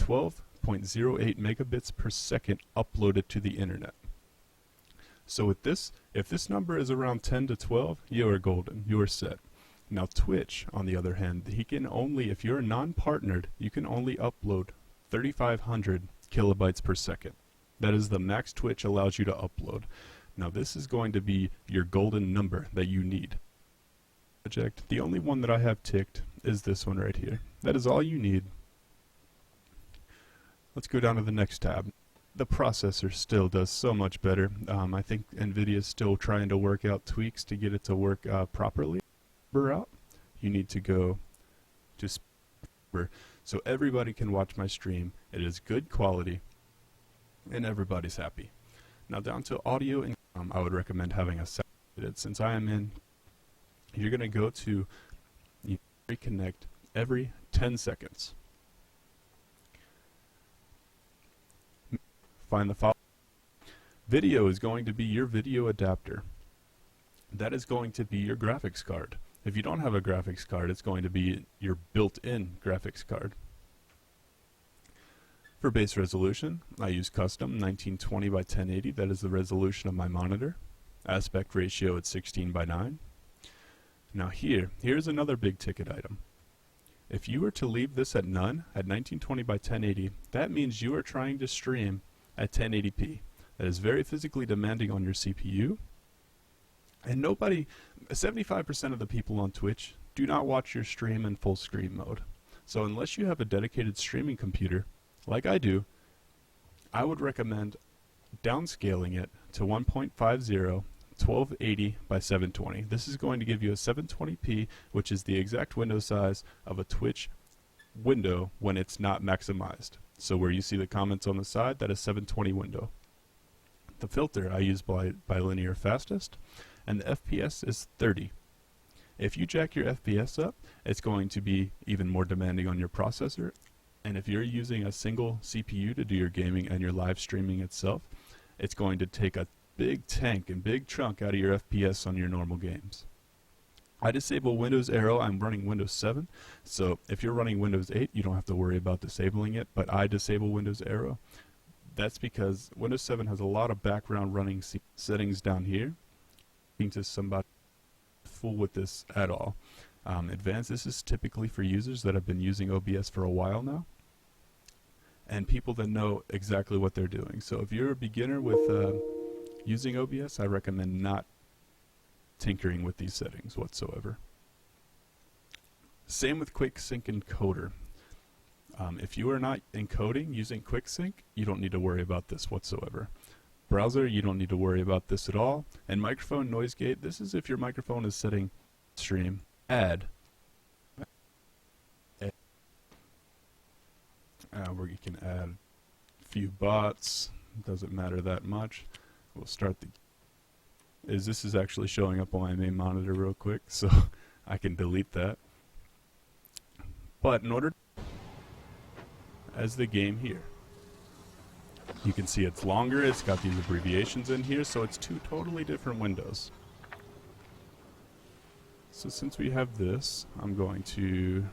12.08 megabits per second uploaded to the internet. So with this, if this number is around 10 to 12, you are golden, you are set. Now Twitch, on the other hand, he can only, if you're non-partnered, you can only upload 3,500 kilobytes per second. That is the max Twitch allows you to upload. Now this is going to be your golden number that you need. The only one that I have ticked is this one right here. That is all you need. Let's go down to the next tab. The processor still does so much better. I think NVIDIA is still trying to work out tweaks to get it to work properly. You need to go to so everybody can watch my stream. It is good quality and everybody's happy. Now down to audio, and I would recommend having a sound. Since I am in, you're going to go to reconnect every 10 seconds. Find the file. Video is going to be your video adapter. That is going to be your graphics card. If you don't have a graphics card, it's going to be your built-in graphics card. For base resolution, I use custom 1920 by 1080. That is the resolution of my monitor. Aspect ratio at 16:9. Now here's another big ticket item. If you were to leave this at none, at 1920 by 1080, that means you are trying to stream at 1080p. That is very physically demanding on your CPU. And 75% of the people on Twitch do not watch your stream in full screen mode. So unless you have a dedicated streaming computer, like I do, I would recommend downscaling it to 1.50, 1280 by 720. This is going to give you a 720p, which is the exact window size of a Twitch window when it's not maximized. So where you see the comments on the side, that is 720 window. The filter I use bilinear fastest, and the FPS is 30. If you jack your FPS up, it's going to be even more demanding on your processor. And if you're using a single CPU to do your gaming and your live streaming itself, it's going to take a big tank and big chunk out of your FPS on your normal games. I disable Windows Arrow. I'm running Windows 7, so if you're running Windows 8, you don't have to worry about disabling it, but I disable Windows Arrow. That's because Windows 7 has a lot of background running settings down here. To somebody fool with this at all. Advanced, this is typically for users that have been using OBS for a while now, and people that know exactly what they're doing. So if you're a beginner with using OBS, I recommend not tinkering with these settings whatsoever. Same with QuickSync encoder. If you are not encoding using QuickSync, you don't need to worry about this whatsoever. Browser, you don't need to worry about this at all. And microphone noise gate, this is if your microphone is setting stream. Add. Where you can add a few bots. Doesn't matter that much. We'll start this is actually showing up on my main monitor real quick, so I can delete that. But in order as the game here, you can see it's longer, it's got these abbreviations in here, so it's two totally different windows. So since we have this, I'm going to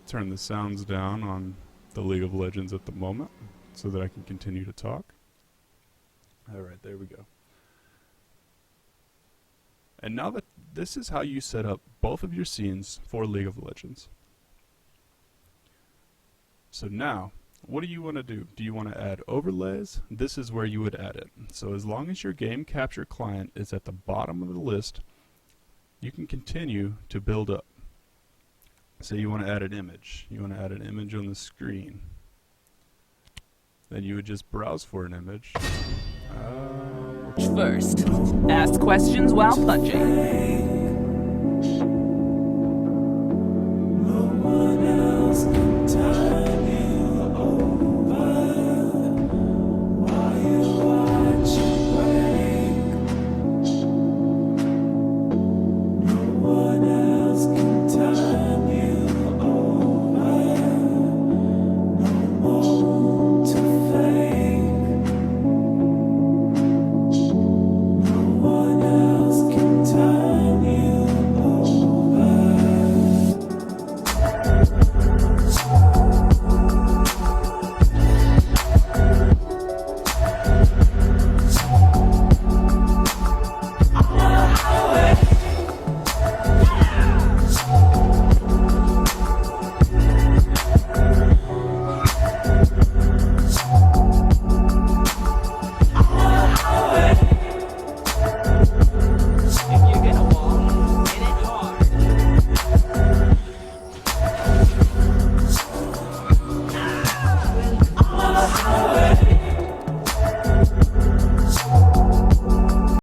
turn the sounds down on the League of Legends at the moment so that I can continue to talk. Alright, there we go. And now that this is how you set up both of your scenes for League of Legends. So now, what do you want to do? Do you want to add overlays? This is where you would add it. So as long as your game capture client is at the bottom of the list, you can continue to build up. Say you want to add an image. You want to add an image on the screen. Then you would just browse for an image. First, ask questions while punching.